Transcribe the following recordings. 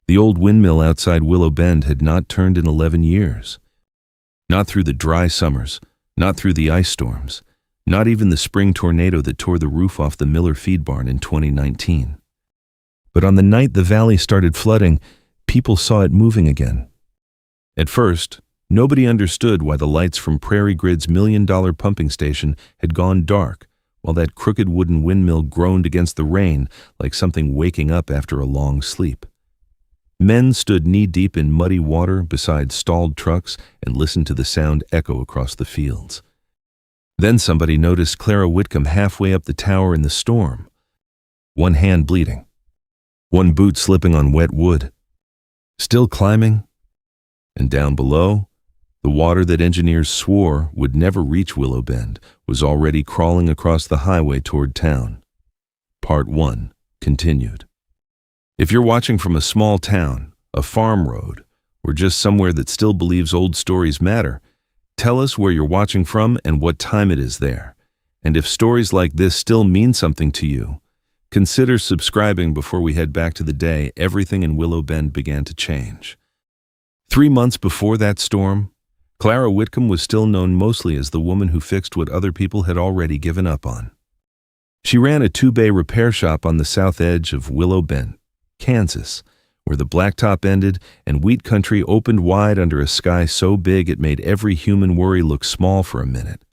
The old windmill outside Willow Bend had not turned in 11 years. Not through the dry summers, not through the ice storms, not even the spring tornado that tore the roof off the Miller feed barn in 2019. But on the night the valley started flooding, people saw it moving again. At first, nobody understood why the lights from Prairie Grid's $1 million pumping station had gone dark, while that crooked wooden windmill groaned against the rain like something waking up after a long sleep. Men stood knee-deep in muddy water beside stalled trucks and listened to the sound echo across the fields. Then somebody noticed Clara Whitcomb halfway up the tower in the storm, one hand bleeding, one boot slipping on wet wood. Still climbing, and down below, the water that engineers swore would never reach Willow Bend was already crawling across the highway toward town. Part 1 continued. If you're watching from a small town, a farm road, or just somewhere that still believes old stories matter, tell us where you're watching from and what time it is there. And if stories like this still mean something to you, consider subscribing before we head back to the day everything in Willow Bend began to change. 3 months before that storm, Clara Whitcomb was still known mostly as the woman who fixed what other people had already given up on. She ran a 2-bay repair shop on the south edge of Willow Bend, Kansas, where the blacktop ended and wheat country opened wide under a sky so big it made every human worry look small for a minute.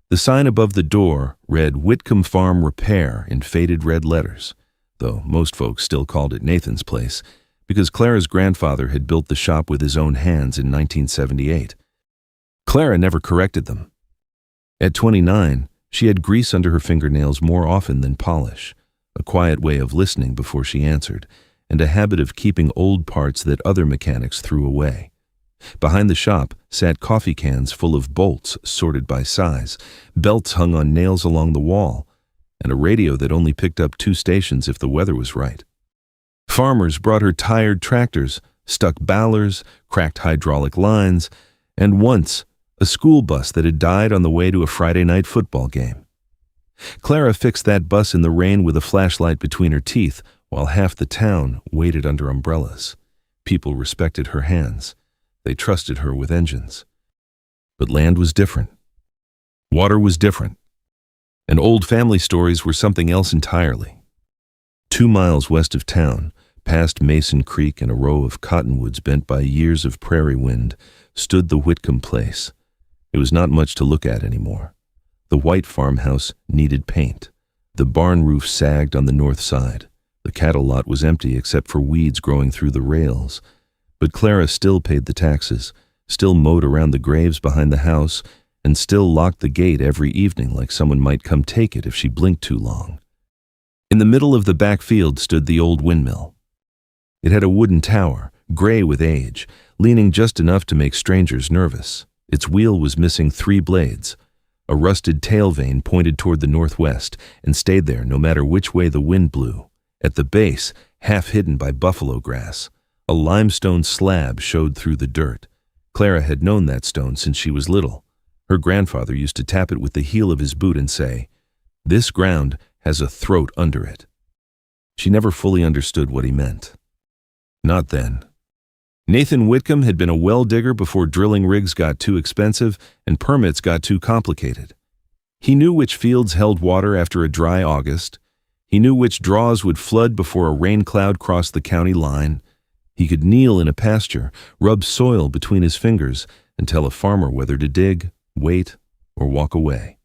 The sign above the door read Whitcomb Farm Repair in faded red letters, though most folks still called it Nathan's Place, because Clara's grandfather had built the shop with his own hands in 1978. Clara never corrected them. At 29, she had grease under her fingernails more often than polish, a quiet way of listening before she answered, and a habit of keeping old parts that other mechanics threw away. Behind the shop sat coffee cans full of bolts sorted by size, belts hung on nails along the wall, and a radio that only picked up 2 stations if the weather was right. Farmers brought her tired tractors, stuck bowlers, cracked hydraulic lines, and once a school bus that had died on the way to a Friday night football game. Clara fixed that bus in the rain with a flashlight between her teeth while half the town waited under umbrellas. People respected her hands. They trusted her with engines. But land was different. Water was different. And old family stories were something else entirely. 2 miles west of town, past Mason Creek and a row of cottonwoods bent by years of prairie wind, stood the Whitcomb place. It was not much to look at anymore. The white farmhouse needed paint. The barn roof sagged on the north side. The cattle lot was empty except for weeds growing through the rails. But Clara still paid the taxes, still mowed around the graves behind the house, and still locked the gate every evening like someone might come take it if she blinked too long. In the middle of the back field stood the old windmill. It had a wooden tower, gray with age, leaning just enough to make strangers nervous. Its wheel was missing 3 blades. A rusted tail vane pointed toward the northwest and stayed there no matter which way the wind blew. At the base, half hidden by buffalo grass, a limestone slab showed through the dirt. Clara had known that stone since she was little. Her grandfather used to tap it with the heel of his boot and say, "This ground has a throat under it." She never fully understood what he meant. Not then. Nathan Whitcomb had been a well digger before drilling rigs got too expensive and permits got too complicated. He knew which fields held water after a dry August. He knew which draws would flood before a rain cloud crossed the county line. He could kneel in a pasture, rub soil between his fingers, and tell a farmer whether to dig, wait, or walk away.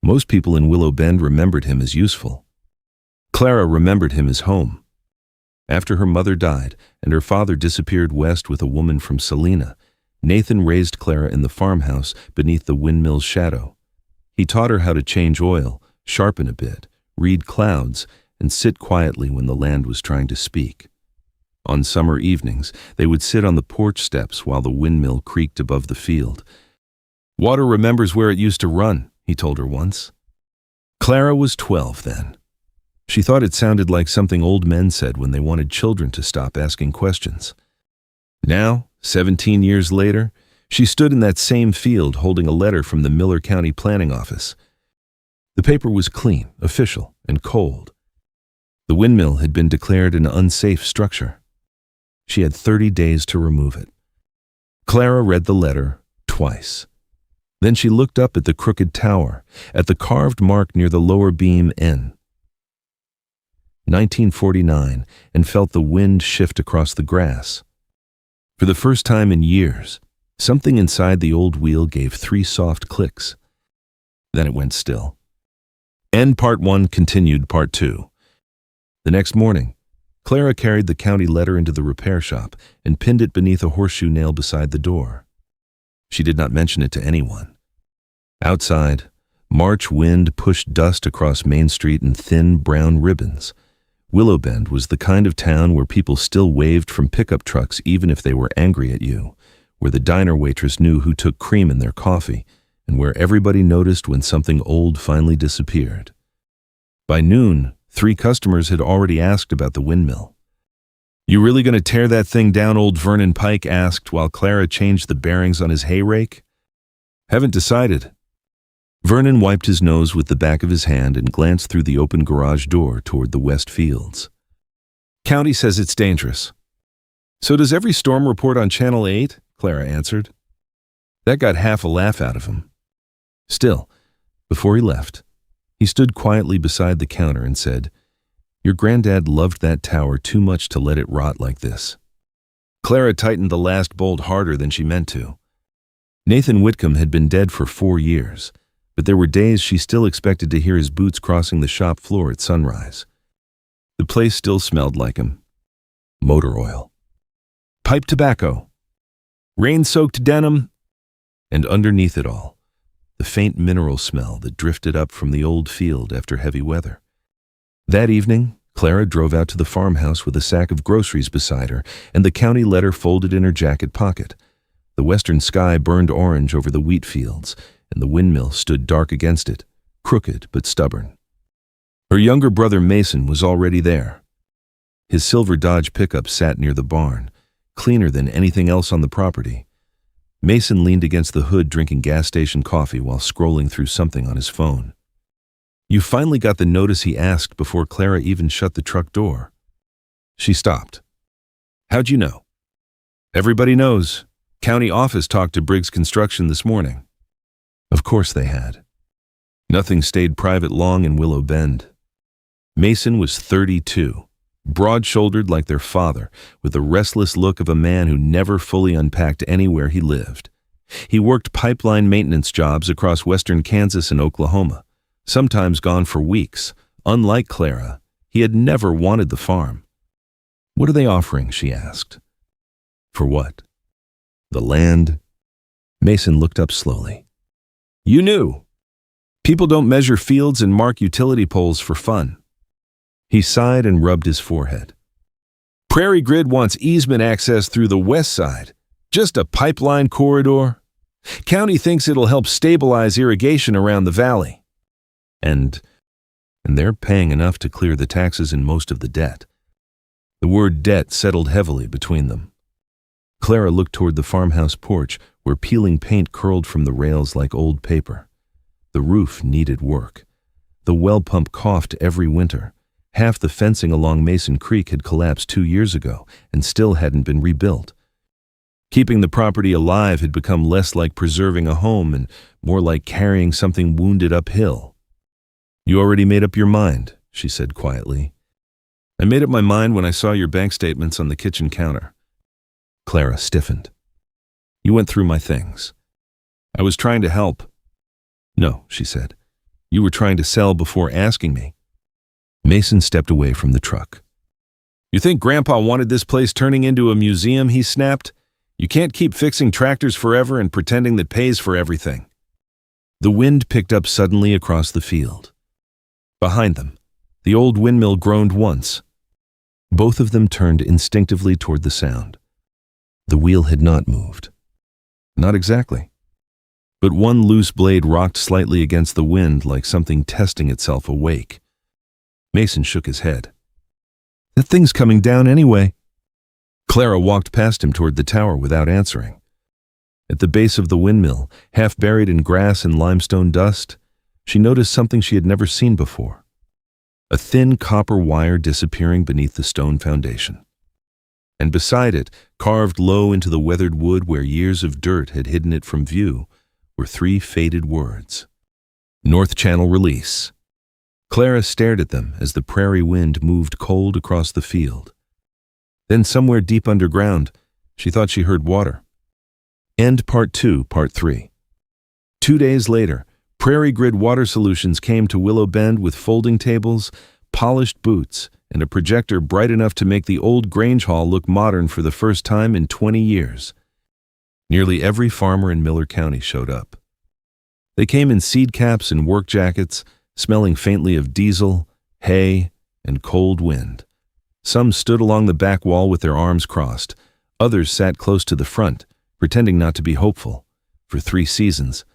Most people in Willow Bend remembered him as useful. Clara remembered him as home. After her mother died and her father disappeared west with a woman from Salina, Nathan raised Clara in the farmhouse beneath the windmill's shadow. He taught her how to change oil, sharpen a bit, read clouds, and sit quietly when the land was trying to speak. On summer evenings, they would sit on the porch steps while the windmill creaked above the field. "Water remembers where it used to run," he told her once. Clara was 12 then. She thought it sounded like something old men said when they wanted children to stop asking questions. Now, 17 years later, she stood in that same field holding a letter from the Miller County Planning Office. The paper was clean, official, and cold. The windmill had been declared an unsafe structure. She had 30 days to remove it. Clara read the letter twice. Then she looked up at the crooked tower, at the carved mark near the lower beam N. 1949, and felt the wind shift across the grass. For the first time in years, something inside the old wheel gave 3 soft clicks. Then it went still. End Part 1 continued Part 2. The next morning, Clara carried the county letter into the repair shop and pinned it beneath a horseshoe nail beside the door. She did not mention it to anyone. Outside, March wind pushed dust across Main Street in thin brown ribbons. Willow Bend was the kind of town where people still waved from pickup trucks even if they were angry at you, where the diner waitress knew who took cream in their coffee, and where everybody noticed when something old finally disappeared. By noon, 3 customers had already asked about the windmill. "You really going to tear that thing down?" old Vernon Pike asked while Clara changed the bearings on his hay rake. "Haven't decided." Vernon wiped his nose with the back of his hand and glanced through the open garage door toward the west fields. "County says it's dangerous." "So does every storm report on Channel 8, Clara answered. That got half a laugh out of him. Still, before he left, he stood quietly beside the counter and said, "Your granddad loved that tower too much to let it rot like this." Clara tightened the last bolt harder than she meant to. Nathan Whitcomb had been dead for 4 years, but there were days she still expected to hear his boots crossing the shop floor at sunrise. The place still smelled like him. Motor oil. Pipe tobacco. Rain-soaked denim. And underneath it all, the faint mineral smell that drifted up from the old field after heavy weather. That evening, Clara drove out to the farmhouse with a sack of groceries beside her and the county letter folded in her jacket pocket. The western sky burned orange over the wheat fields, and the windmill stood dark against it, crooked but stubborn. Her younger brother Mason was already there. His silver Dodge pickup sat near the barn, cleaner than anything else on the property. Mason leaned against the hood drinking gas station coffee while scrolling through something on his phone. "You finally got the notice?" he asked before Clara even shut the truck door. She stopped. "How'd you know?" "Everybody knows. County office talked to Briggs Construction this morning." Of course they had. Nothing stayed private long in Willow Bend. Mason was 32, broad-shouldered like their father, with the restless look of a man who never fully unpacked anywhere he lived. He worked pipeline maintenance jobs across western Kansas and Oklahoma, sometimes gone for weeks. Unlike Clara, he had never wanted the farm. "What are they offering?" she asked. "For what?" "The land." Mason looked up slowly. "You knew. People don't measure fields and mark utility poles for fun." He sighed and rubbed his forehead. "Prairie Grid wants easement access through the west side. Just a pipeline corridor. County thinks it'll help stabilize irrigation around the valley. And they're paying enough to clear the taxes and most of the debt." The word debt settled heavily between them. Clara looked toward the farmhouse porch where peeling paint curled from the rails like old paper. The roof needed work. The well pump coughed every winter. Half the fencing along Mason Creek had collapsed 2 years ago and still hadn't been rebuilt. Keeping the property alive had become less like preserving a home and more like carrying something wounded uphill. "You already made up your mind," she said quietly. "I made up my mind when I saw your bank statements on the kitchen counter." Clara stiffened. "You went through my things." "I was trying to help." "No," she said. "You were trying to sell before asking me." Mason stepped away from the truck. "You think Grandpa wanted this place turning into a museum?" he snapped. "You can't keep fixing tractors forever and pretending that pays for everything." The wind picked up suddenly across the field. Behind them, the old windmill groaned once. Both of them turned instinctively toward the sound. The wheel had not moved. Not exactly. But one loose blade rocked slightly against the wind like something testing itself awake. Mason shook his head. "That thing's coming down anyway." Clara walked past him toward the tower without answering. At the base of the windmill, half buried in grass and limestone dust, she noticed something she had never seen before. A thin copper wire disappearing beneath the stone foundation. and beside it, carved low into the weathered wood where years of dirt had hidden it from view, were 3 faded words. North Channel Release. Clara stared at them as the prairie wind moved cold across the field. Then somewhere deep underground, she thought she heard water. End Part 2, Part 3. 2 days later, Prairie Grid Water Solutions came to Willow Bend with folding tables, polished boots, and a projector bright enough to make the old Grange Hall look modern for the first time in 20 years. Nearly every farmer in Miller County showed up. They came in seed caps and work jackets, smelling faintly of diesel, hay, and cold wind. Some stood along the back wall with their arms crossed. Others sat close to the front, pretending not to be hopeful. For 3 seasons,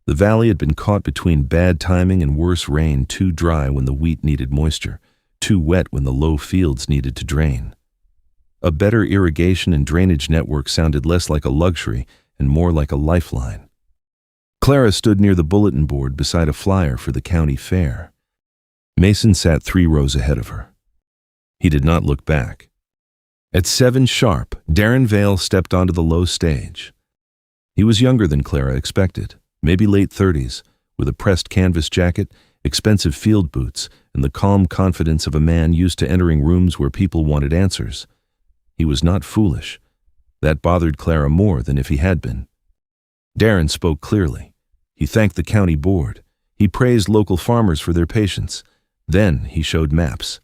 the valley had been caught between bad timing and worse rain, too dry when the wheat needed moisture, too wet when the low fields needed to drain. A better irrigation and drainage network sounded less like a luxury and more like a lifeline. Clara stood near the bulletin board beside a flyer for the county fair. Mason sat 3 rows ahead of her. He did not look back. At 7 sharp, Darren Vale stepped onto the low stage. He was younger than Clara expected, maybe late 30s, with a pressed canvas jacket, expensive field boots, and the calm confidence of a man used to entering rooms where people wanted answers. He was not foolish. That bothered Clara more than if he had been. Darren spoke clearly. He thanked the county board. He praised local farmers for their patience. Then he showed maps.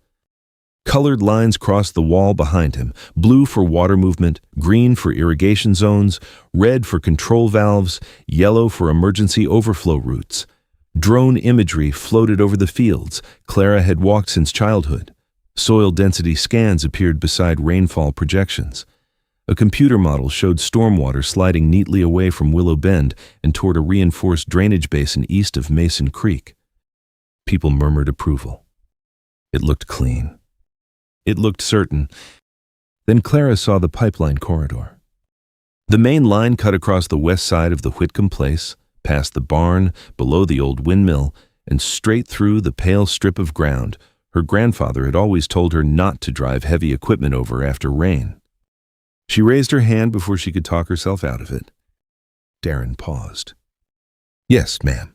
Colored lines crossed the wall behind him, blue for water movement, green for irrigation zones, red for control valves, yellow for emergency overflow routes. Drone imagery floated over the fields Clara had walked since childhood. Soil density scans appeared beside rainfall projections. A computer model showed stormwater sliding neatly away from Willow Bend and toward a reinforced drainage basin east of Mason Creek. People murmured approval. It looked clean. It looked certain. Then Clara saw the pipeline corridor. The main line cut across the west side of the Whitcomb place, past the barn, below the old windmill, and straight through the pale strip of ground her grandfather had always told her not to drive heavy equipment over after rain. She raised her hand before she could talk herself out of it. Darren paused. "Yes, ma'am."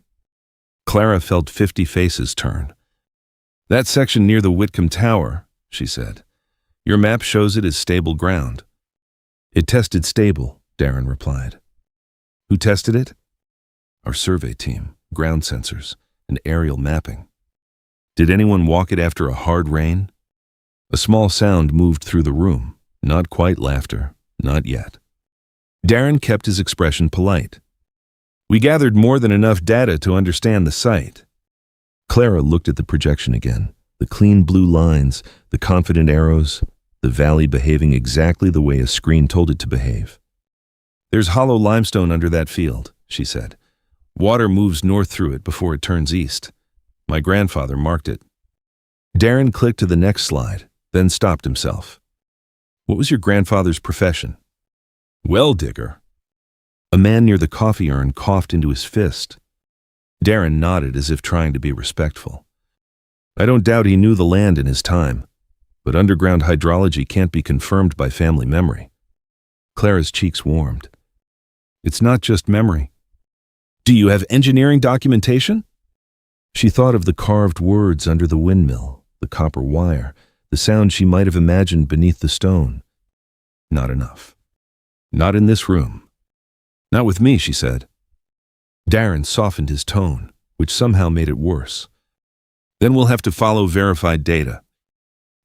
Clara felt 50 faces turn. "That section near the Whitcomb Tower," she said. "Your map shows it as stable ground." "It tested stable," Darren replied. "Who tested it?" "Our survey team, ground sensors, and aerial mapping." "Did anyone walk it after a hard rain?" A small sound moved through the room. Not quite laughter, not yet. Darren kept his expression polite. "We gathered more than enough data to understand the site." Clara looked at the projection again. The clean blue lines, the confident arrows, the valley behaving exactly the way a screen told it to behave. "There's hollow limestone under that field," she said. "Water moves north through it before it turns east. My grandfather marked it." Darren clicked to the next slide, then stopped himself. "What was your grandfather's profession?" "Well digger." A man near the coffee urn coughed into his fist. Darren nodded as if trying to be respectful. "I don't doubt he knew the land in his time, but underground hydrology can't be confirmed by family memory." Clara's cheeks warmed. "It's not just memory." "Do you have engineering documentation?" She thought of the carved words under the windmill, the copper wire, the sound she might have imagined beneath the stone. Not enough. "Not in this room." "Not with me," she said. Darren softened his tone, which somehow made it worse. "Then we'll have to follow verified data."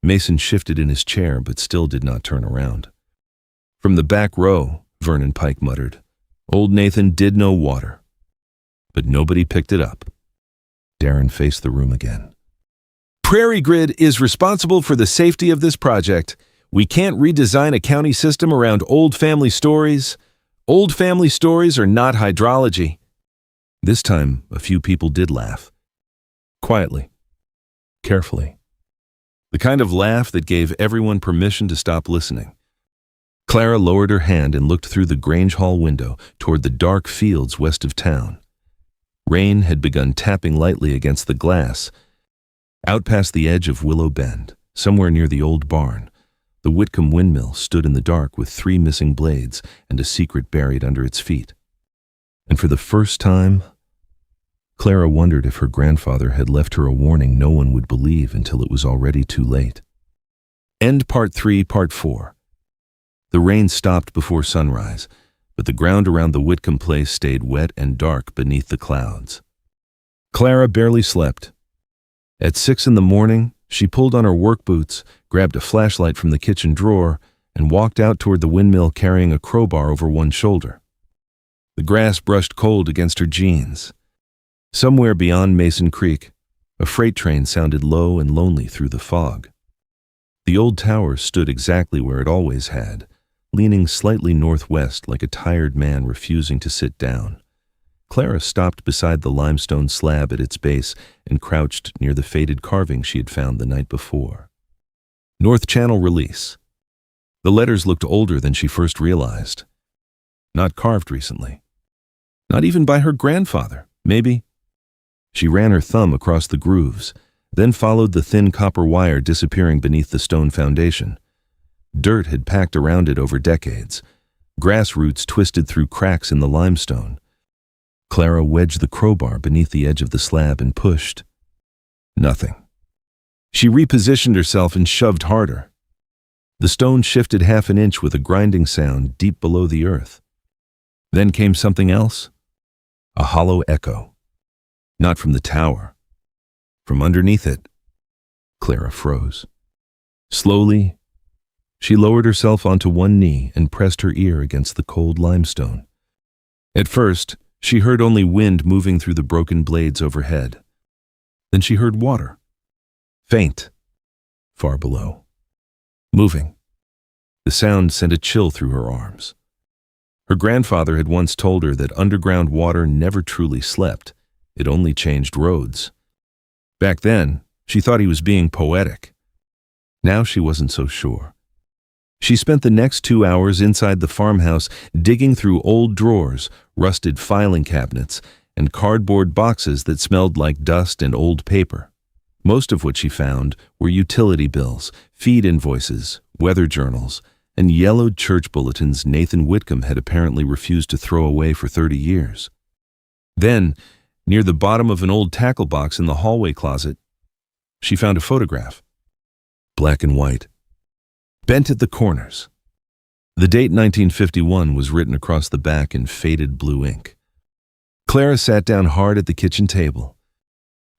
Mason shifted in his chair but still did not turn around. "From the back row," Vernon Pike muttered. "Old Nathan did know water." But nobody picked it up. Darren faced the room again. "Prairie Grid is responsible for the safety of this project. We can't redesign a county system around old family stories. Old family stories are not hydrology." This time, a few people did laugh. Quietly. Carefully. The kind of laugh that gave everyone permission to stop listening. Clara lowered her hand and looked through the Grange Hall window toward the dark fields west of town. Rain had begun tapping lightly against the glass. Out past the edge of Willow Bend, somewhere near the old barn, The Whitcomb windmill stood in the dark with 3 missing blades and a secret buried under its feet. And for the first time, Clara wondered if her grandfather had left her a warning no one would believe until it was already too late. End Part 3, Part 4. The rain stopped before sunrise, but the ground around the Whitcomb place stayed wet and dark beneath the clouds. Clara barely slept. At 6 in the morning, she pulled on her work boots, grabbed a flashlight from the kitchen drawer, and walked out toward the windmill carrying a crowbar over one shoulder. The grass brushed cold against her jeans. Somewhere beyond Mason Creek, a freight train sounded low and lonely through the fog. The old tower stood exactly where it always had, leaning slightly northwest like a tired man refusing to sit down. Clara stopped beside the limestone slab at its base and crouched near the faded carving she had found the night before. North Channel Release. The letters looked older than she first realized. Not carved recently. Not even by her grandfather, maybe. She ran her thumb across the grooves, then followed the thin copper wire disappearing beneath the stone foundation. Dirt had packed around it over decades. Grass roots twisted through cracks in the limestone. Clara wedged the crowbar beneath the edge of the slab and pushed. Nothing. She repositioned herself and shoved harder. The stone shifted half an inch with a grinding sound deep below the earth. Then came something else. A hollow echo. Not from the tower. From underneath it. Clara froze. Slowly, she lowered herself onto one knee and pressed her ear against the cold limestone. At first, she heard only wind moving through the broken blades overhead. Then she heard water. Faint. Far below. Moving. The sound sent a chill through her arms. Her grandfather had once told her that underground water never truly slept. It only changed roads. Back then, she thought he was being poetic. Now she wasn't so sure. She spent the next 2 hours inside the farmhouse digging through old drawers, rusted filing cabinets, and cardboard boxes that smelled like dust and old paper. Most of what she found were utility bills, feed invoices, weather journals, and yellowed church bulletins Nathan Whitcomb had apparently refused to throw away for 30 years. Then, near the bottom of an old tackle box in the hallway closet, she found a photograph. Black and white. Bent at the corners. The date 1951 was written across the back in faded blue ink. Clara sat down hard at the kitchen table.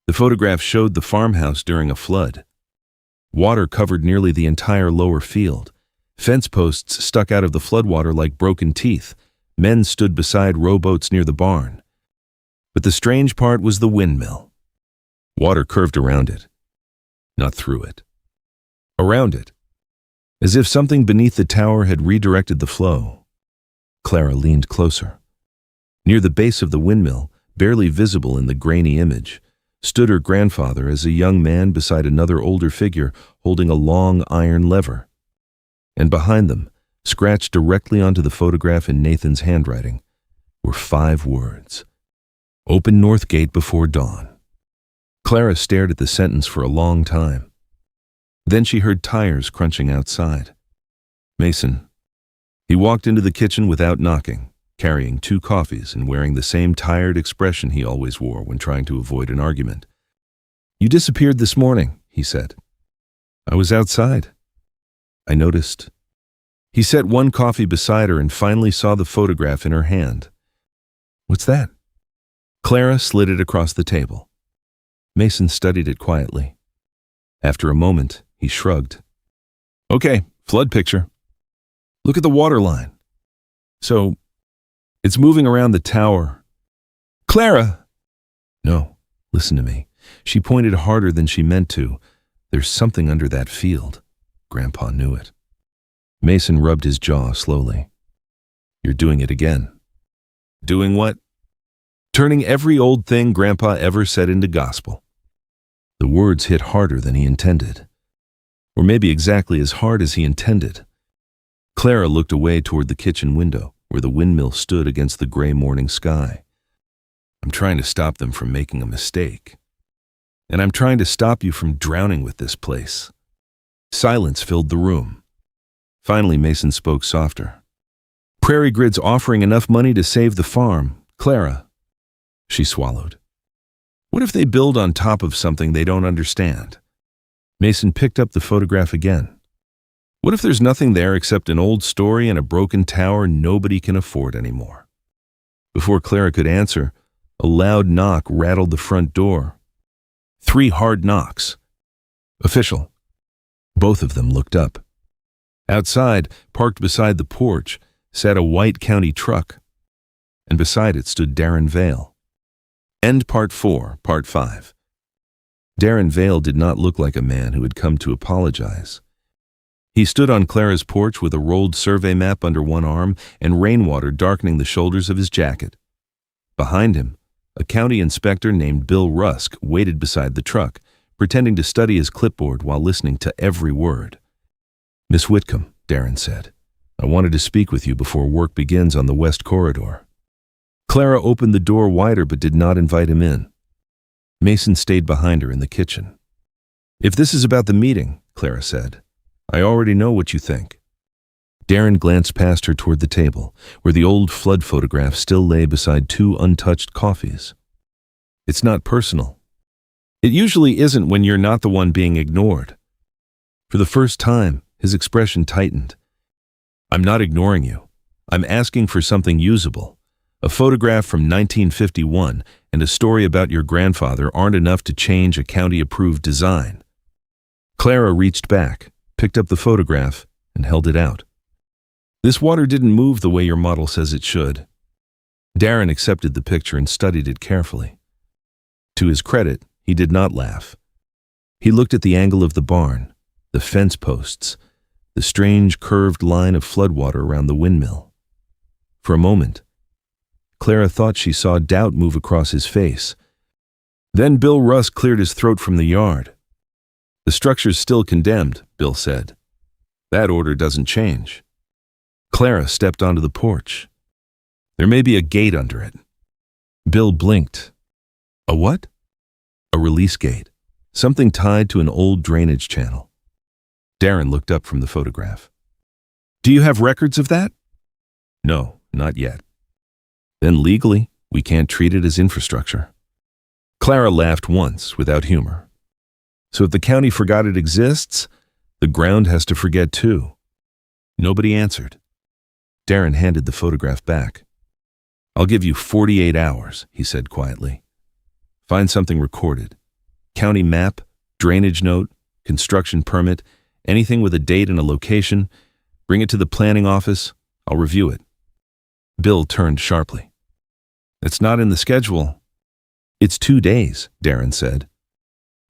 The photograph showed the farmhouse during a flood. Water covered nearly the entire lower field. Fence posts stuck out of the floodwater like broken teeth. Men stood beside rowboats near the barn. But the strange part was the windmill. Water curved around it. Not through it. Around it. As if something beneath the tower had redirected the flow. Clara leaned closer. Near the base of the windmill, barely visible in the grainy image, stood her grandfather as a young man beside another older figure holding a long iron lever. And behind them, scratched directly onto the photograph in Nathan's handwriting, were 5 words. Open north gate before dawn. Clara stared at the sentence for a long time. Then she heard tires crunching outside. Mason. He walked into the kitchen without knocking, carrying 2 coffees and wearing the same tired expression he always wore when trying to avoid an argument. You disappeared this morning, he said. I was outside. I noticed. He set 1 coffee beside her and finally saw the photograph in her hand. What's that? Clara slid it across the table. Mason studied it quietly. After a moment, he shrugged. Okay, flood picture. Look at the water line. So, it's moving around the tower. Clara! No, listen to me. She pointed harder than she meant to. There's something under that field. Grandpa knew it. Mason rubbed his jaw slowly. You're doing it again. Doing what? Turning every old thing Grandpa ever said into gospel. The words hit harder than he intended. Or maybe exactly as hard as he intended. Clara looked away toward the kitchen window, where the windmill stood against the gray morning sky. I'm trying to stop them from making a mistake. And I'm trying to stop you from drowning with this place. Silence filled the room. Finally, Mason spoke softer. Prairie Grid's offering enough money to save the farm, Clara. She swallowed. What if they build on top of something they don't understand? Mason picked up the photograph again. What if there's nothing there except an old story and a broken tower nobody can afford anymore? Before Clara could answer, a loud knock rattled the front door. 3 hard knocks. Official. Both of them looked up. Outside, parked beside the porch, sat a white county truck, and beside it stood Darren Vale. End Part 4, Part 5. Darren Vale did not look like a man who had come to apologize. He stood on Clara's porch with a rolled survey map under one arm and rainwater darkening the shoulders of his jacket. Behind him, a county inspector named Bill Rusk waited beside the truck, pretending to study his clipboard while listening to every word. Miss Whitcomb, Darren said, I wanted to speak with you before work begins on the west corridor. Clara opened the door wider but did not invite him in. Mason stayed behind her in the kitchen. If this is about the meeting, Clara said, I already know what you think. Darren glanced past her toward the table, where the old flood photograph still lay beside 2 untouched coffees. It's not personal. It usually isn't when you're not the one being ignored. For the first time, his expression tightened. I'm not ignoring you. I'm asking for something usable. A photograph from 1951 and a story about your grandfather aren't enough to change a county-approved design. Clara reached back, picked up the photograph, and held it out. This water didn't move the way your model says it should. Darren accepted the picture and studied it carefully. To his credit, he did not laugh. He looked at the angle of the barn, the fence posts, the strange curved line of floodwater around the windmill. For a moment, Clara thought she saw doubt move across his face. Then Bill Rusk cleared his throat from the yard. The structure's still condemned, Bill said. That order doesn't change. Clara stepped onto the porch. There may be a gate under it. Bill blinked. A what? A release gate, something tied to an old drainage channel. Darren looked up from the photograph. Do you have records of that? No, not yet. Then legally, we can't treat it as infrastructure. Clara laughed once without humor. So if the county forgot it exists, the ground has to forget too. Nobody answered. Darren handed the photograph back. I'll give you 48 hours, he said quietly. Find something recorded. County map, drainage note, construction permit, anything with a date and a location. Bring it to the planning office. I'll review it. Bill turned sharply. It's not in the schedule. It's 2 days, Darren said.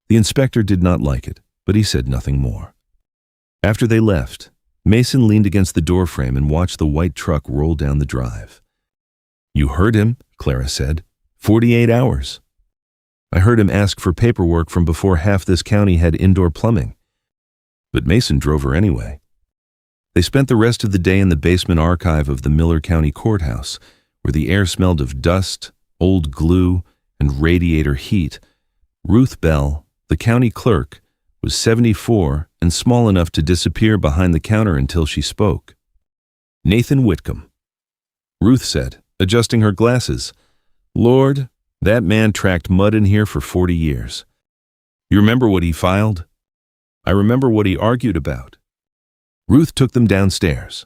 The inspector did not like it, but he said nothing more. After they left, Mason leaned against the doorframe and watched the white truck roll down the drive. You heard him, Clara said. 48 hours. I heard him ask for paperwork from before half this county had indoor plumbing. But Mason drove her anyway. They spent the rest of the day in the basement archive of the Miller County Courthouse, where the air smelled of dust, old glue, and radiator heat. Ruth Bell, the county clerk, was 74 and small enough to disappear behind the counter until she spoke. Nathan Whitcomb. Ruth said, adjusting her glasses, Lord, that man tracked mud in here for 40 years. You remember what he filed? I remember what he argued about. Ruth took them downstairs.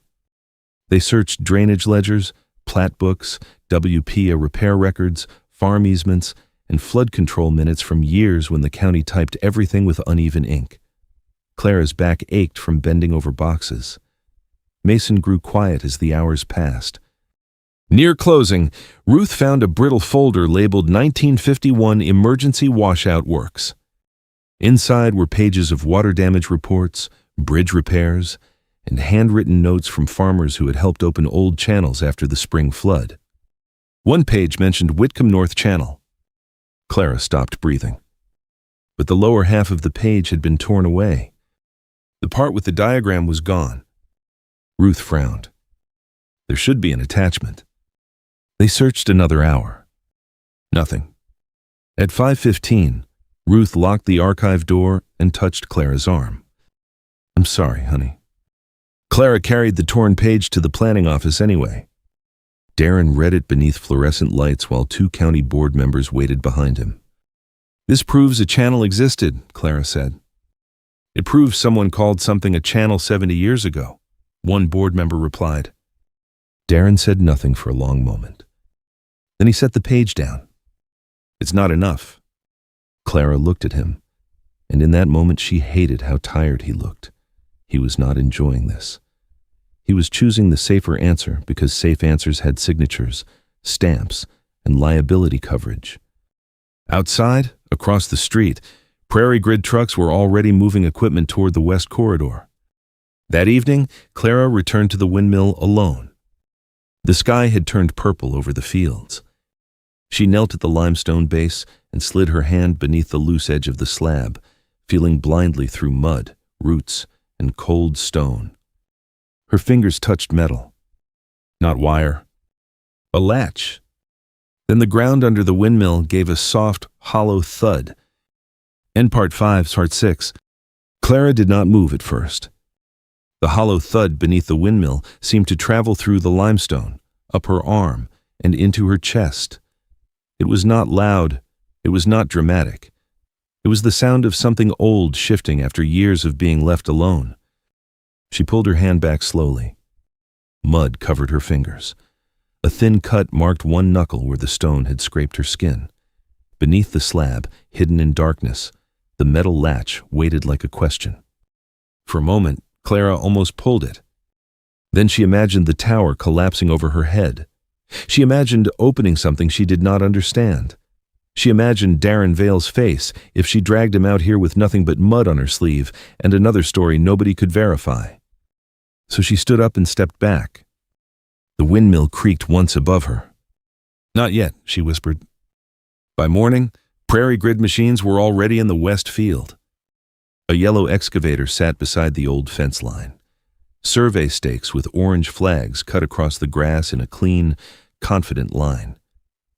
They searched drainage ledgers, plat books, WPA repair records, farm easements, and flood control minutes from years when the county typed everything with uneven ink. Clara's back ached from bending over boxes. Mason grew quiet as the hours passed. Near closing, Ruth found a brittle folder labeled 1951 Emergency Washout Works. Inside were pages of water damage reports, bridge repairs, and handwritten notes from farmers who had helped open old channels after the spring flood. One page mentioned Whitcomb North Channel. Clara stopped breathing. But the lower half of the page had been torn away. The part with the diagram was gone. Ruth frowned. There should be an attachment. They searched another hour. Nothing. At 5:15, Ruth locked the archive door and touched Clara's arm. I'm sorry, honey. Clara carried the torn page to the planning office anyway. Darren read it beneath fluorescent lights while 2 county board members waited behind him. "This proves a channel existed," Clara said. "It proves someone called something a channel 70 years ago," one board member replied. Darren said nothing for a long moment. Then he set the page down. "It's not enough." Clara looked at him, and in that moment she hated how tired he looked. He was not enjoying this. He was choosing the safer answer because safe answers had signatures, stamps, and liability coverage. Outside, across the street, Prairie Grid trucks were already moving equipment toward the west corridor. That evening, Clara returned to the windmill alone. The sky had turned purple over the fields. She knelt at the limestone base and slid her hand beneath the loose edge of the slab, feeling blindly through mud, roots, and cold stone. Her fingers touched metal. Not wire. A latch. Then the ground under the windmill gave a soft, hollow thud. End part 5, part 6. Clara did not move at first. The hollow thud beneath the windmill seemed to travel through the limestone, up her arm, and into her chest. It was not loud. It was not dramatic. It was the sound of something old shifting after years of being left alone. She pulled her hand back slowly. Mud covered her fingers. A thin cut marked one knuckle where the stone had scraped her skin. Beneath the slab, hidden in darkness, the metal latch waited like a question. For a moment, Clara almost pulled it. Then she imagined the tower collapsing over her head. She imagined opening something she did not understand. She imagined Darren Vale's face if she dragged him out here with nothing but mud on her sleeve and another story nobody could verify. So she stood up and stepped back. The windmill creaked once above her. "Not yet," she whispered. By morning, Prairie Grid machines were already in the west field. A yellow excavator sat beside the old fence line. Survey stakes with orange flags cut across the grass in a clean, confident line.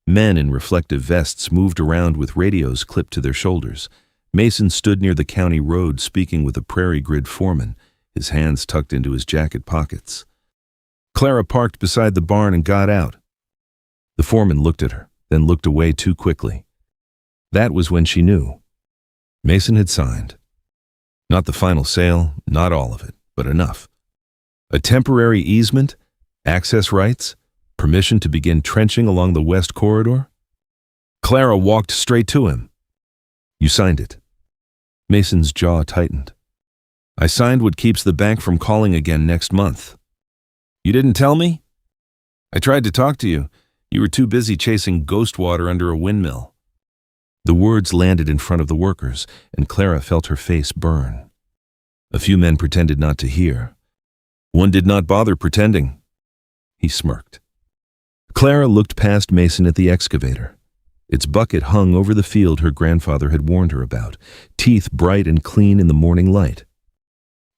Men in reflective vests moved around with radios clipped to their shoulders. Mason stood near the county road speaking with a Prairie Grid foreman, his hands tucked into his jacket pockets. Clara parked beside the barn and got out. The foreman looked at her, then looked away too quickly. That was when she knew. Mason had signed. Not the final sale, not all of it, but enough. A temporary easement, access rights, permission to begin trenching along the west corridor. Clara walked straight to him. "You signed it." Mason's jaw tightened. "I signed what keeps the bank from calling again next month." "You didn't tell me?" "I tried to talk to you. You were too busy chasing ghost water under a windmill." The words landed in front of the workers, and Clara felt her face burn. A few men pretended not to hear. One did not bother pretending. He smirked. Clara looked past Mason at the excavator. Its bucket hung over the field her grandfather had warned her about, teeth bright and clean in the morning light.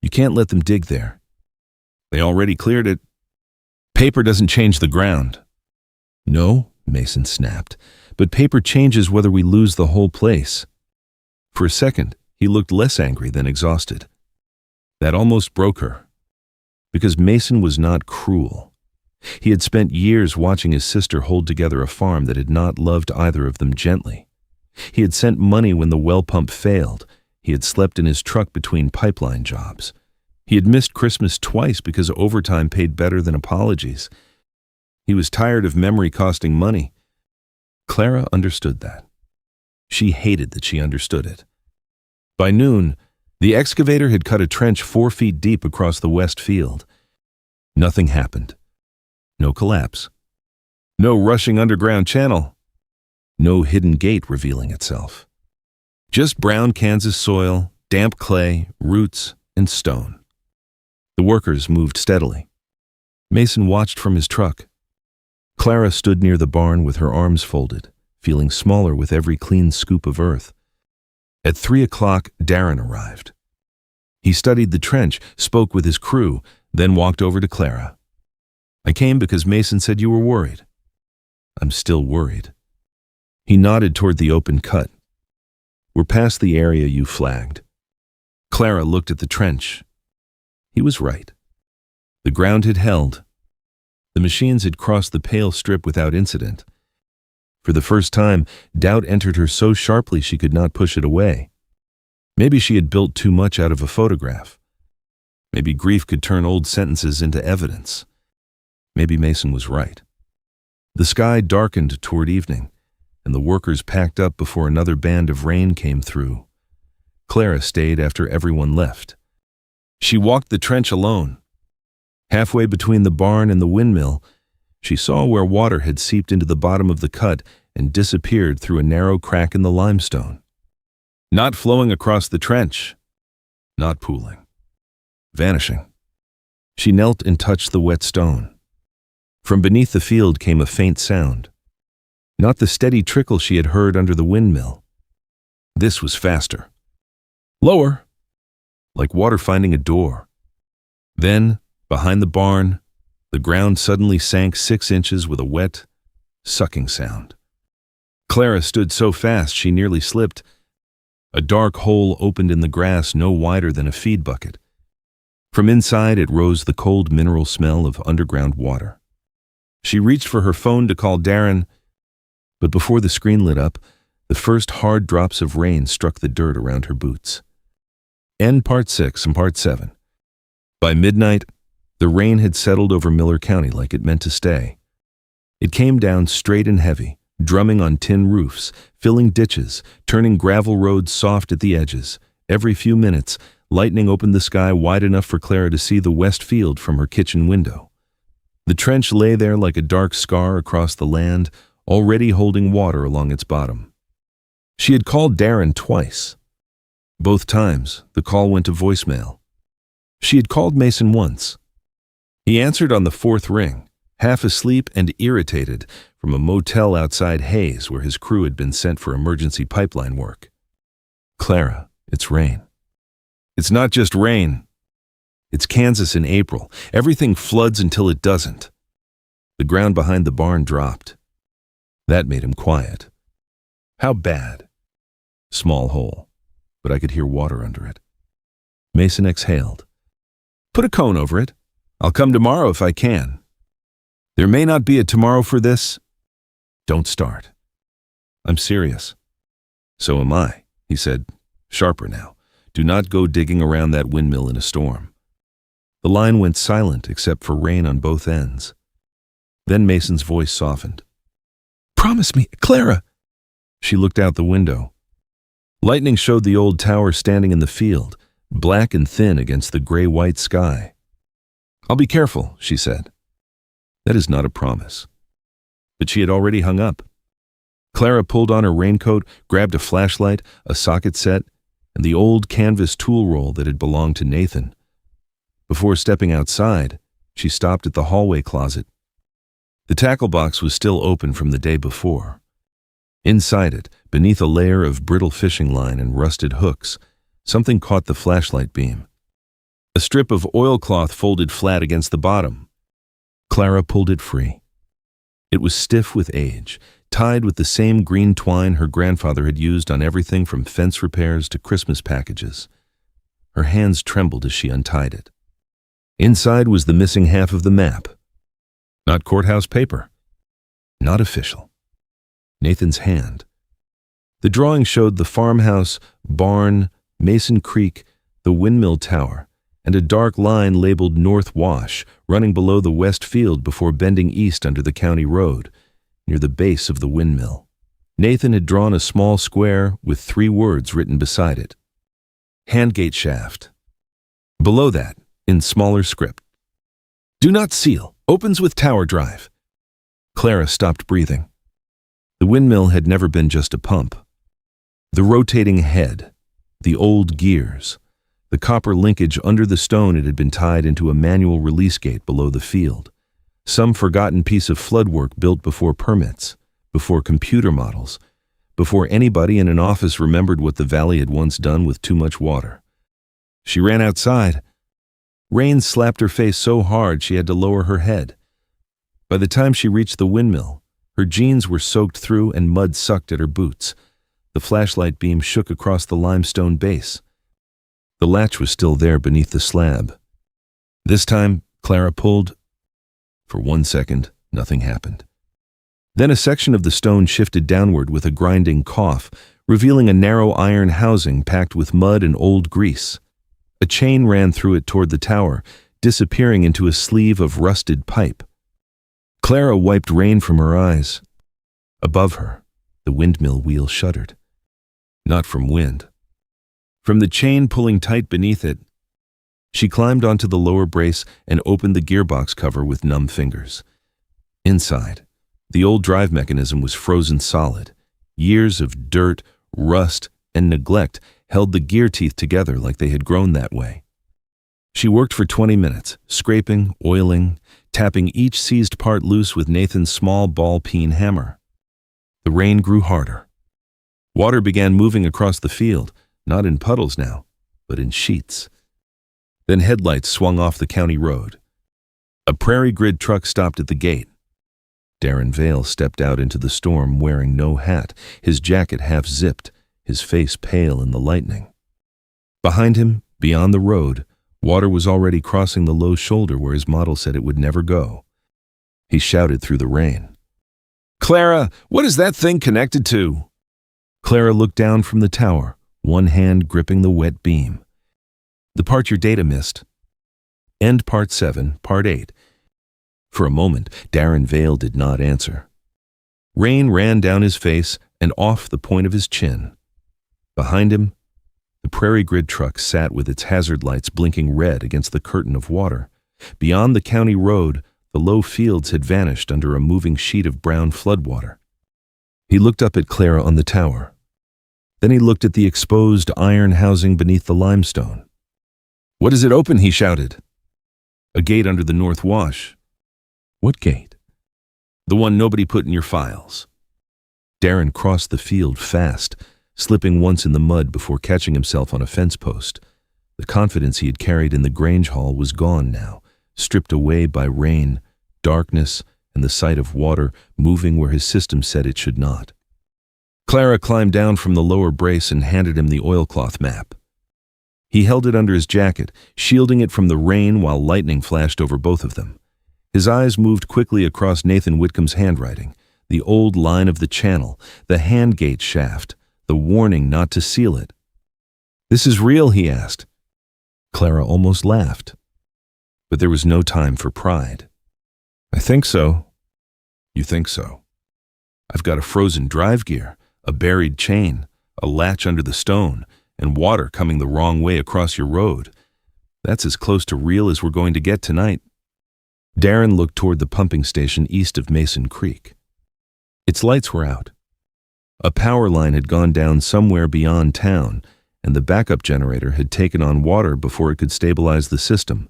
"You can't let them dig there. They already cleared it. Paper doesn't change the ground." "No," Mason snapped, "but paper changes whether we lose the whole place." For a second, he looked less angry than exhausted. That almost broke her. Because Mason was not cruel. He had spent years watching his sister hold together a farm that had not loved either of them gently. He had sent money when the well pump failed. He had slept in his truck between pipeline jobs. He had missed Christmas twice because overtime paid better than apologies. He was tired of memory costing money. Clara understood that. She hated that she understood it. By noon, the excavator had cut a trench 4 feet deep across the west field. Nothing happened. No collapse. No rushing underground channel. No hidden gate revealing itself. Just brown Kansas soil, damp clay, roots, and stone. The workers moved steadily. Mason watched from his truck. Clara stood near the barn with her arms folded, feeling smaller with every clean scoop of earth. At 3 o'clock, Darren arrived. He studied the trench, spoke with his crew, then walked over to Clara. "I came because Mason said you were worried." "I'm still worried." He nodded toward the open cut. "We're past the area you flagged." Clara looked at the trench. He was right. The ground had held. The machines had crossed the pale strip without incident. For the first time, doubt entered her so sharply she could not push it away. Maybe she had built too much out of a photograph. Maybe grief could turn old sentences into evidence. Maybe Mason was right. The sky darkened toward evening, and the workers packed up before another band of rain came through. Clara stayed after everyone left. She walked the trench alone. Halfway between the barn and the windmill, she saw where water had seeped into the bottom of the cut and disappeared through a narrow crack in the limestone. Not flowing across the trench, not pooling, vanishing. She knelt and touched the wet stone. From beneath the field came a faint sound. Not the steady trickle she had heard under the windmill. This was faster. Lower, like water finding a door. Then, behind the barn, the ground suddenly sank 6 inches with a wet, sucking sound. Clara stood so fast she nearly slipped. A dark hole opened in the grass no wider than a feed bucket. From inside it rose the cold mineral smell of underground water. She reached for her phone to call Darren, but before the screen lit up, the first hard drops of rain struck the dirt around her boots. End Part 6 and Part 7. By midnight, the rain had settled over Miller County like it meant to stay. It came down straight and heavy, drumming on tin roofs, filling ditches, turning gravel roads soft at the edges. Every few minutes, lightning opened the sky wide enough for Clara to see the west field from her kitchen window. The trench lay there like a dark scar across the land, already holding water along its bottom. She had called Darren twice. Both times, the call went to voicemail. She had called Mason once. He answered on the 4th ring, half asleep and irritated from a motel outside Hayes where his crew had been sent for emergency pipeline work. Clara, it's rain. It's not just rain. It's Kansas in April. Everything floods until it doesn't. The ground behind the barn dropped. That made him quiet. How bad? Small hole, but I could hear water under it. Mason exhaled. Put a cone over it. I'll come tomorrow if I can. There may not be a tomorrow for this. Don't start. I'm serious. So am I, he said, sharper now. Do not go digging around that windmill in a storm. The line went silent except for rain on both ends. Then Mason's voice softened. Promise me, Clara. She looked out the window. Lightning showed the old tower standing in the field, black and thin against the gray-white sky. I'll be careful, she said. That is not a promise. But she had already hung up. Clara pulled on her raincoat, grabbed a flashlight, a socket set, and the old canvas tool roll that had belonged to Nathan. Before stepping outside, she stopped at the hallway closet. The tackle box was still open from the day before. Inside it, beneath a layer of brittle fishing line and rusted hooks, something caught the flashlight beam. A strip of oilcloth folded flat against the bottom. Clara pulled it free. It was stiff with age, tied with the same green twine her grandfather had used on everything from fence repairs to Christmas packages. Her hands trembled as she untied it. Inside was the missing half of the map. Not courthouse paper. Not official. Nathan's hand. The drawing showed the farmhouse, barn, Mason Creek, the windmill tower, and a dark line labeled North Wash running below the west field before bending east under the county road, near the base of the windmill. Nathan had drawn a small square with 3 words written beside it. Handgate shaft. Below that, in smaller script. Do not seal. Opens with tower drive. Clara stopped breathing. The windmill had never been just a pump. The rotating head, the old gears, the copper linkage under the stone it had been tied into a manual release gate below the field. Some forgotten piece of flood work built before permits, before computer models, before anybody in an office remembered what the valley had once done with too much water. She ran outside. Rain slapped her face so hard she had to lower her head. By the time she reached the windmill, her jeans were soaked through and mud sucked at her boots. The flashlight beam shook across the limestone base. The latch was still there beneath the slab. This time, Clara pulled. For 1 second, nothing happened. Then a section of the stone shifted downward with a grinding cough, revealing a narrow iron housing packed with mud and old grease. A chain ran through it toward the tower, disappearing into a sleeve of rusted pipe. Clara wiped rain from her eyes. Above her, the windmill wheel shuddered. Not from wind. From the chain pulling tight beneath it. She climbed onto the lower brace and opened the gearbox cover with numb fingers. Inside, the old drive mechanism was frozen solid. Years of dirt, rust, and neglect held the gear teeth together like they had grown that way. She worked for 20 minutes, scraping, oiling, tapping each seized part loose with Nathan's small ball-peen hammer. The rain grew harder. Water began moving across the field, not in puddles now, but in sheets. Then headlights swung off the county road. A prairie grid truck stopped at the gate. Darren Vale stepped out into the storm wearing no hat, his jacket half-zipped, his face pale in the lightning. Behind him, beyond the road, water was already crossing the low shoulder where his model said it would never go. He shouted through the rain. "Clara, what is that thing connected to?" Clara looked down from the tower, one hand gripping the wet beam. "The part your data missed. End part 7, part 8. For a moment, Darren Vale did not answer. Rain ran down his face and off the point of his chin. Behind him, the prairie grid truck sat with its hazard lights blinking red against the curtain of water. Beyond the county road, the low fields had vanished under a moving sheet of brown floodwater. He looked up at Clara on the tower. Then he looked at the exposed iron housing beneath the limestone. "What is it open?" he shouted. "A gate under the north wash." "What gate?" "The one nobody put in your files." Darren crossed the field fast, slipping once in the mud before catching himself on a fence post. The confidence he had carried in the Grange Hall was gone now, stripped away by rain, darkness, and the sight of water moving where his system said it should not. Clara climbed down from the lower brace and handed him the oilcloth map. He held it under his jacket, shielding it from the rain while lightning flashed over both of them. His eyes moved quickly across Nathan Whitcomb's handwriting, the old line of the channel, the handgate shaft, the warning not to seal it. "This is real?" he asked. Clara almost laughed. But there was no time for pride. "I think so." "You think so? I've got a frozen drive gear, a buried chain, a latch under the stone, and water coming the wrong way across your road. That's as close to real as we're going to get tonight." Darren looked toward the pumping station east of Mason Creek. Its lights were out. A power line had gone down somewhere beyond town, and the backup generator had taken on water before it could stabilize the system.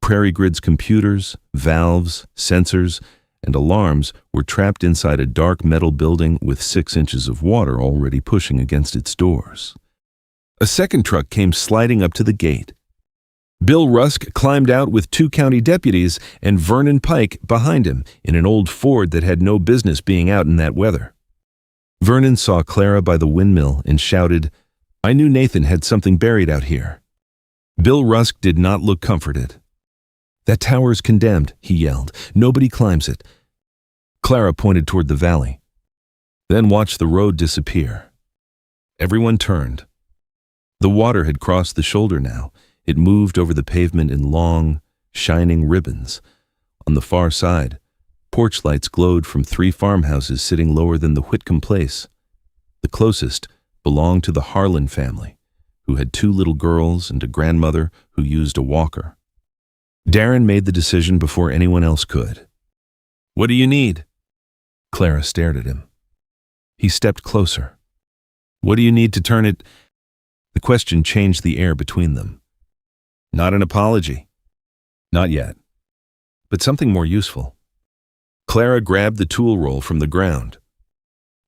Prairie Grid's computers, valves, sensors, and alarms were trapped inside a dark metal building with 6 inches of water already pushing against its doors. A second truck came sliding up to the gate. Bill Rusk climbed out with 2 county deputies and Vernon Pike behind him in an old Ford that had no business being out in that weather. Vernon saw Clara by the windmill and shouted, "I knew Nathan had something buried out here." Bill Rusk did not look comforted. "That tower's condemned," he yelled. "Nobody climbs it." Clara pointed toward the valley, then watched the road disappear. Everyone turned. The water had crossed the shoulder now. It moved over the pavement in long, shining ribbons. On the far side, porch lights glowed from 3 farmhouses sitting lower than the Whitcomb place. The closest belonged to the Heartland family, who had 2 little girls and a grandmother who used a walker. Darren made the decision before anyone else could. "What do you need?" Clara stared at him. He stepped closer. "What do you need to turn it?" The question changed the air between them. "Not an apology." "Not yet. But something more useful." Clara grabbed the tool roll from the ground.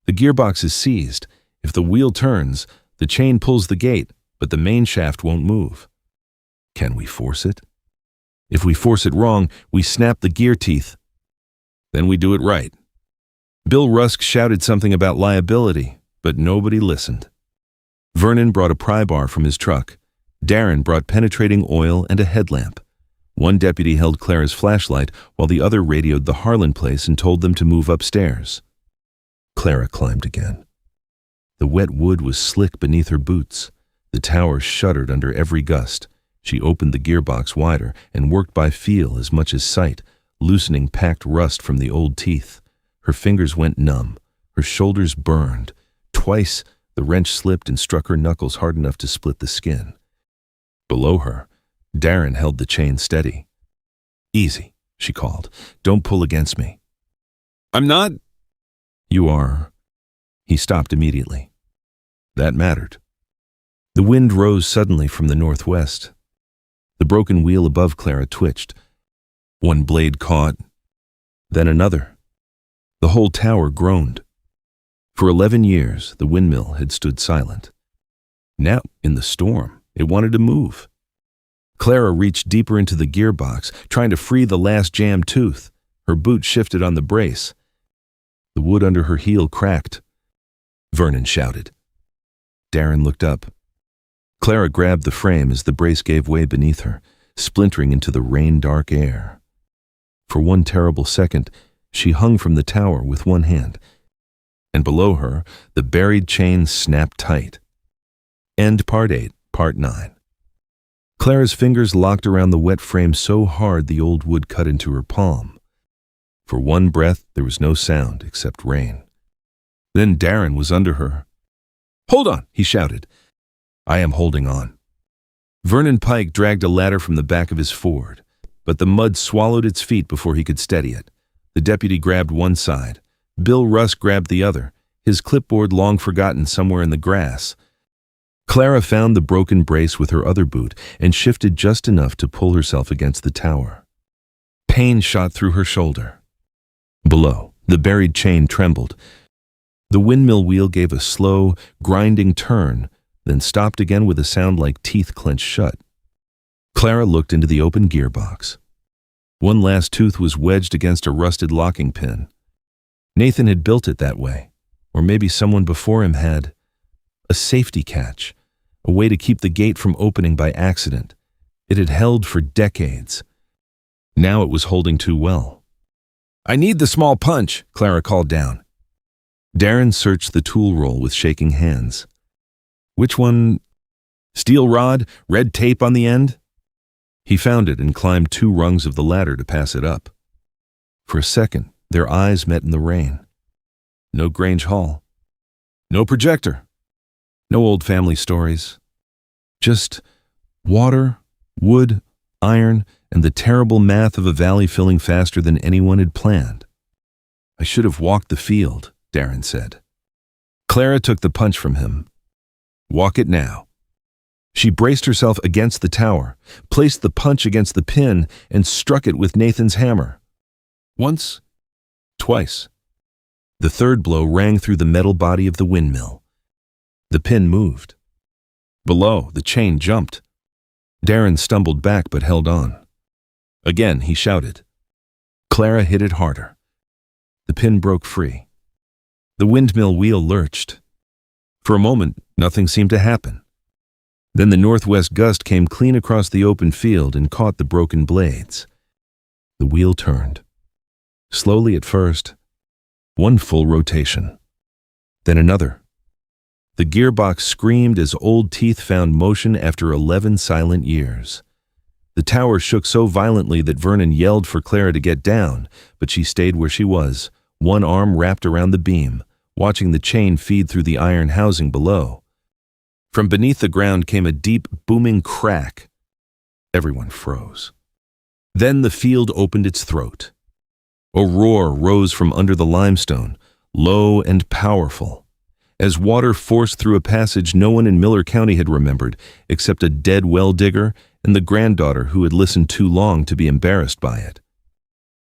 "The gearbox is seized. If the wheel turns, the chain pulls the gate, but the main shaft won't move." "Can we force it?" "If we force it wrong, we snap the gear teeth." "Then we do it right." Bill Rusk shouted something about liability, but nobody listened. Vernon brought a pry bar from his truck. Darren brought penetrating oil and a headlamp. One deputy held Clara's flashlight while the other radioed the Heartland place and told them to move upstairs. Clara climbed again. The wet wood was slick beneath her boots. The tower shuddered under every gust. She opened the gearbox wider and worked by feel as much as sight, loosening packed rust from the old teeth. Her fingers went numb. Her shoulders burned. Twice, the wrench slipped and struck her knuckles hard enough to split the skin. Below her, Darren held the chain steady. "Easy," she called. "Don't pull against me." "I'm not." "You are." He stopped immediately. That mattered. The wind rose suddenly from the northwest. The broken wheel above Clara twitched. One blade caught, then another. The whole tower groaned. For 11 years, the windmill had stood silent. Now, in the storm, it wanted to move. Clara reached deeper into the gearbox, trying to free the last jammed tooth. Her boot shifted on the brace. The wood under her heel cracked. Vernon shouted. Darren looked up. Clara grabbed the frame as the brace gave way beneath her, splintering into the rain-dark air. For one terrible second, she hung from the tower with one hand, and below her, the buried chain snapped tight. End Part 8, Part 9. Clara's fingers locked around the wet frame so hard the old wood cut into her palm. For one breath, there was no sound except rain. Then Darren was under her. "Hold on," he shouted. "I am holding on." Vernon Pike dragged a ladder from the back of his Ford, but the mud swallowed its feet before he could steady it. The deputy grabbed one side. Bill Russ grabbed the other, his clipboard long forgotten somewhere in the grass. Clara found the broken brace with her other boot and shifted just enough to pull herself against the tower. Pain shot through her shoulder. Below, the buried chain trembled. The windmill wheel gave a slow, grinding turn, then stopped again with a sound like teeth clenched shut. Clara looked into the open gearbox. One last tooth was wedged against a rusted locking pin. Nathan had built it that way, or maybe someone before him had. A safety catch, a way to keep the gate from opening by accident. It had held for decades. Now it was holding too well. "I need the small punch," Clara called down. Darren searched the tool roll with shaking hands. "Which one? Steel rod, red tape on the end?" He found it and climbed 2 rungs of the ladder to pass it up. For a second, their eyes met in the rain. No Grange Hall. No projector. No old family stories. Just water, wood, iron, and the terrible math of a valley filling faster than anyone had planned. "I should have walked the field," Darren said. Clara took the punch from him. "Walk it now." She braced herself against the tower, placed the punch against the pin, and struck it with Nathan's hammer. Once, twice. The third blow rang through the metal body of the windmill. The pin moved. Below, the chain jumped. Darren stumbled back but held on. Again, he shouted. Clara hit it harder. The pin broke free. The windmill wheel lurched. For a moment, nothing seemed to happen. Then the northwest gust came clean across the open field and caught the broken blades. The wheel turned. Slowly at first, one full rotation. Then another. The gearbox screamed as old teeth found motion after 11 silent years. The tower shook so violently that Vernon yelled for Clara to get down, but she stayed where she was, one arm wrapped around the beam, watching the chain feed through the iron housing below. From beneath the ground came a deep, booming crack. Everyone froze. Then the field opened its throat. A roar rose from under the limestone, low and powerful, as water forced through a passage no one in Miller County had remembered, except a dead well digger and the granddaughter who had listened too long to be embarrassed by it.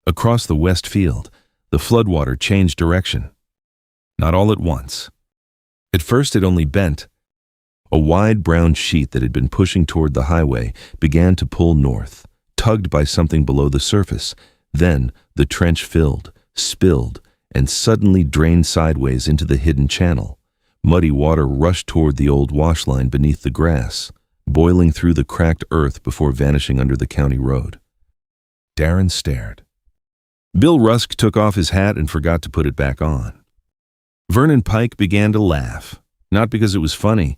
Across the west field, the floodwater changed direction. Not all at once. At first it only bent. A wide brown sheet that had been pushing toward the highway began to pull north, tugged by something below the surface. Then the trench filled, spilled, and suddenly drained sideways into the hidden channel. Muddy water rushed toward the old wash line beneath the grass, boiling through the cracked earth before vanishing under the county road. Darren stared. Bill Rusk took off his hat and forgot to put it back on. Vernon Pike began to laugh, not because it was funny,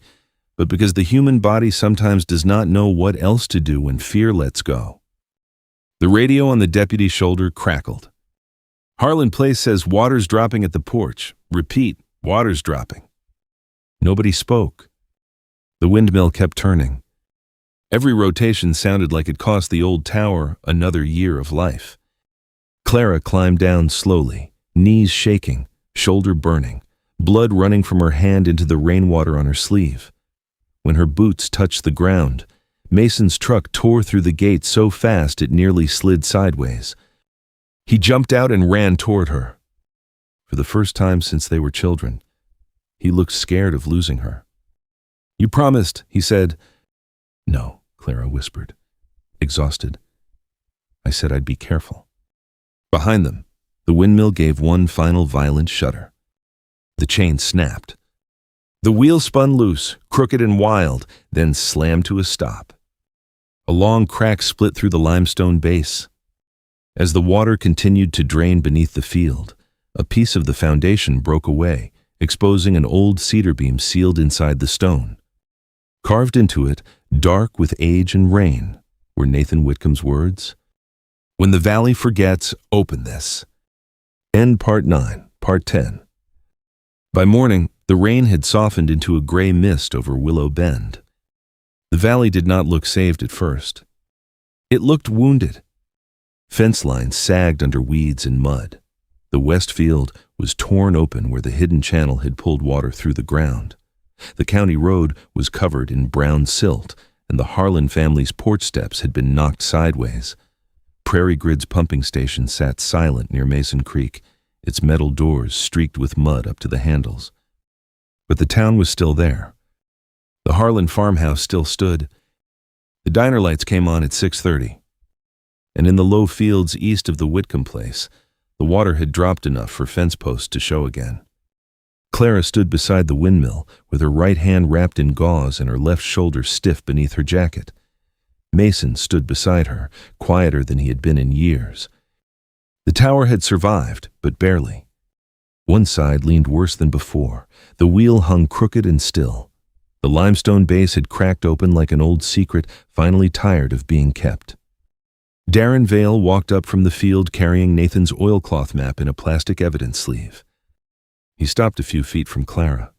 but because the human body sometimes does not know what else to do when fear lets go. The radio on the deputy's shoulder crackled. Harlan Place says water's dropping at the porch. Repeat, water's dropping. Nobody spoke. The windmill kept turning. Every rotation sounded like it cost the old tower another year of life. Clara climbed down slowly, knees shaking, shoulder burning, blood running from her hand into the rainwater on her sleeve. When her boots touched the ground, Mason's truck tore through the gate so fast it nearly slid sideways. He jumped out and ran toward her. For the first time since they were children, he looked scared of losing her. "You promised," he said. "No," Clara whispered, exhausted. "I said I'd be careful." Behind them, the windmill gave one final violent shudder. The chain snapped. The wheel spun loose, crooked and wild, then slammed to a stop. A long crack split through the limestone base. As the water continued to drain beneath the field, a piece of the foundation broke away, exposing an old cedar beam sealed inside the stone. Carved into it, dark with age and rain, were Nathan Whitcomb's words, "When the valley forgets, open this." End Part 9, Part 10. By morning, the rain had softened into a gray mist over Willow Bend. The valley did not look saved at first. It looked wounded. Fence lines sagged under weeds and mud. The west field was torn open where the hidden channel had pulled water through the ground. The county road was covered in brown silt, and the Harlan family's porch steps had been knocked sideways. Prairie Grid's pumping station sat silent near Mason Creek, its metal doors streaked with mud up to the handles. But the town was still there. The Harlan farmhouse still stood. The diner lights came on at 6:30. And in the low fields east of the Whitcomb place, the water had dropped enough for fence posts to show again. Clara stood beside the windmill, with her right hand wrapped in gauze and her left shoulder stiff beneath her jacket. Mason stood beside her, quieter than he had been in years. The tower had survived, but barely. One side leaned worse than before. The wheel hung crooked and still. The limestone base had cracked open like an old secret, finally tired of being kept. Darren Vale walked up from the field carrying Nathan's oilcloth map in a plastic evidence sleeve. He stopped a few feet from Clara.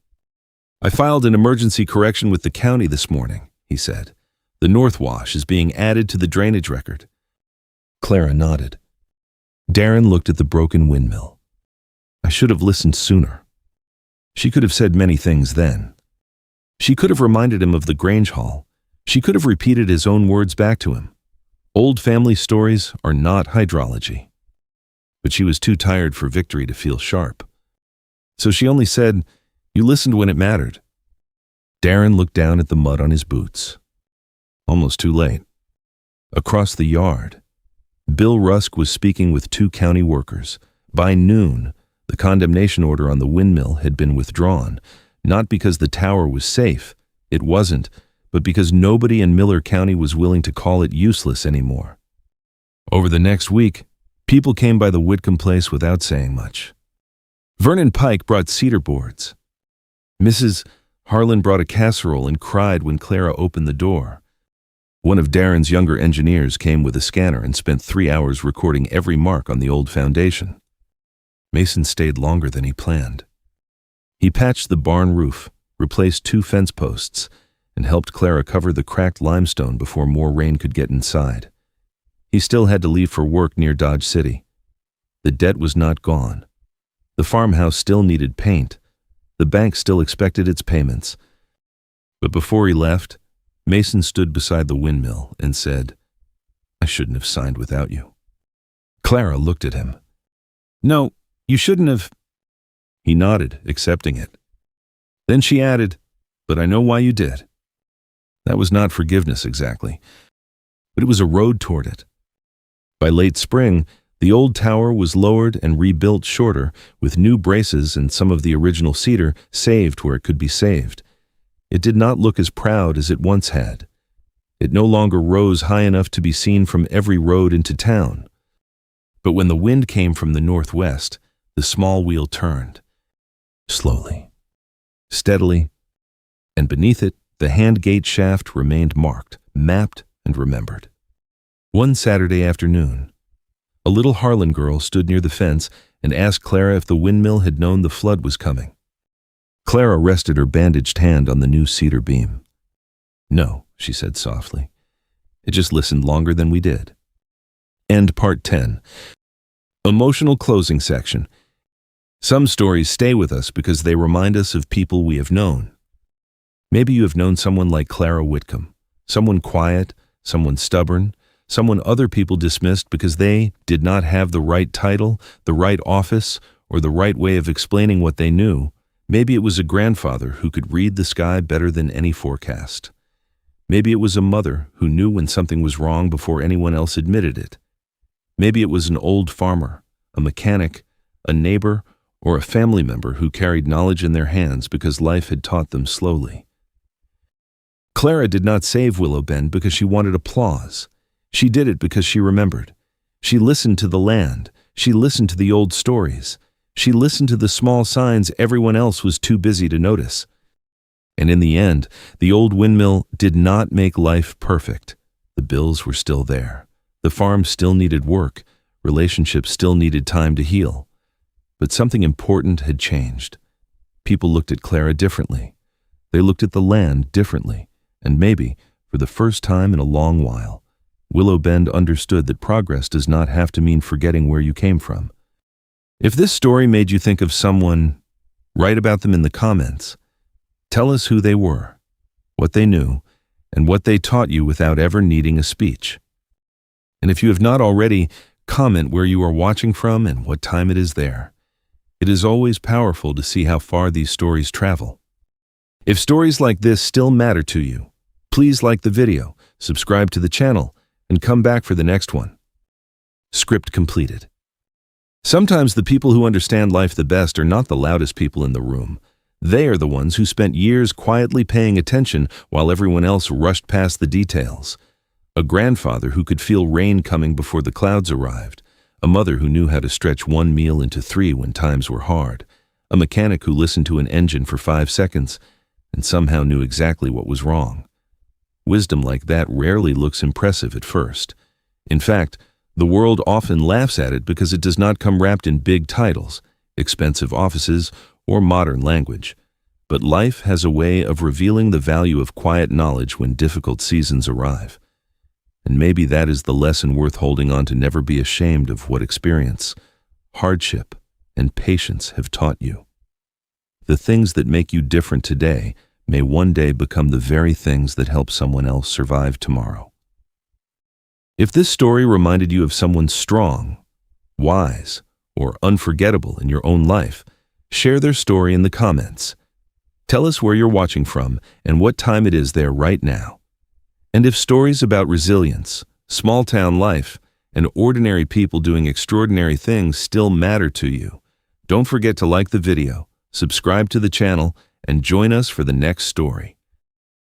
"I filed an emergency correction with the county this morning," he said. "The North Wash is being added to the drainage record." Clara nodded. Darren looked at the broken windmill. "I should have listened sooner." She could have said many things then. She could have reminded him of the Grange Hall. She could have repeated his own words back to him. Old family stories are not hydrology. But she was too tired for victory to feel sharp. So she only said, "You listened when it mattered." Darren looked down at the mud on his boots. Almost too late. Across the yard, Bill Rusk was speaking with 2 county workers. By noon, the condemnation order on the windmill had been withdrawn, not because the tower was safe, it wasn't, but because nobody in Miller County was willing to call it useless anymore. Over the next week, people came by the Whitcomb place without saying much. Vernon Pike brought cedar boards. Mrs. Harlan brought a casserole and cried when Clara opened the door. One of Darren's younger engineers came with a scanner and spent 3 hours recording every mark on the old foundation. Mason stayed longer than he planned. He patched the barn roof, replaced 2 fence posts, and helped Clara cover the cracked limestone before more rain could get inside. He still had to leave for work near Dodge City. The debt was not gone. The farmhouse still needed paint. The bank still expected its payments. But before he left, Mason stood beside the windmill and said, "I shouldn't have signed without you." Clara looked at him. "No, you shouldn't have." He nodded, accepting it. Then she added, "But I know why you did." That was not forgiveness exactly, but it was a road toward it. By late spring, the old tower was lowered and rebuilt shorter, with new braces and some of the original cedar saved where it could be saved. It did not look as proud as it once had. It no longer rose high enough to be seen from every road into town. But when the wind came from the northwest, the small wheel turned. Slowly, steadily, and beneath it, the hand gate shaft remained marked, mapped, and remembered. One Saturday afternoon, a little Heartland girl stood near the fence and asked Clara if the windmill had known the flood was coming. Clara rested her bandaged hand on the new cedar beam. "No," she said softly. "It just listened longer than we did." End part 10. Emotional closing section. Some stories stay with us because they remind us of people we have known. Maybe you have known someone like Clara Whitcomb, someone quiet, someone stubborn, someone other people dismissed because they did not have the right title, the right office, or the right way of explaining what they knew. Maybe it was a grandfather who could read the sky better than any forecast. Maybe it was a mother who knew when something was wrong before anyone else admitted it. Maybe it was an old farmer, a mechanic, a neighbor, or a family member who carried knowledge in their hands because life had taught them slowly. Clara did not save Willow Bend because she wanted applause. She did it because she remembered. She listened to the land. She listened to the old stories. She listened to the small signs everyone else was too busy to notice. And in the end, the old windmill did not make life perfect. The bills were still there. The farm still needed work. Relationships still needed time to heal. But something important had changed. People looked at Clara differently. They looked at the land differently. And maybe, for the first time in a long while, Willow Bend understood that progress does not have to mean forgetting where you came from. If this story made you think of someone, write about them in the comments. Tell us who they were, what they knew, and what they taught you without ever needing a speech. And if you have not already, comment where you are watching from and what time it is there. It is always powerful to see how far these stories travel. If stories like this still matter to you, please like the video, subscribe to the channel, and come back for the next one. Script completed. Sometimes the people who understand life the best are not the loudest people in the room. They are the ones who spent years quietly paying attention while everyone else rushed past the details. A grandfather who could feel rain coming before the clouds arrived. A mother who knew how to stretch one meal into 3 when times were hard. A mechanic who listened to an engine for 5 seconds and somehow knew exactly what was wrong. Wisdom like that rarely looks impressive at first. In fact, the world often laughs at it because it does not come wrapped in big titles, expensive offices, or modern language. But life has a way of revealing the value of quiet knowledge when difficult seasons arrive. And maybe that is the lesson worth holding on to. Never be ashamed of what experience, hardship, and patience have taught you. The things that make you different today may one day become the very things that help someone else survive tomorrow. If this story reminded you of someone strong, wise, or unforgettable in your own life, share their story in the comments. Tell us where you're watching from and what time it is there right now. And if stories about resilience, small-town life, and ordinary people doing extraordinary things still matter to you, don't forget to like the video, subscribe to the channel, and join us for the next story.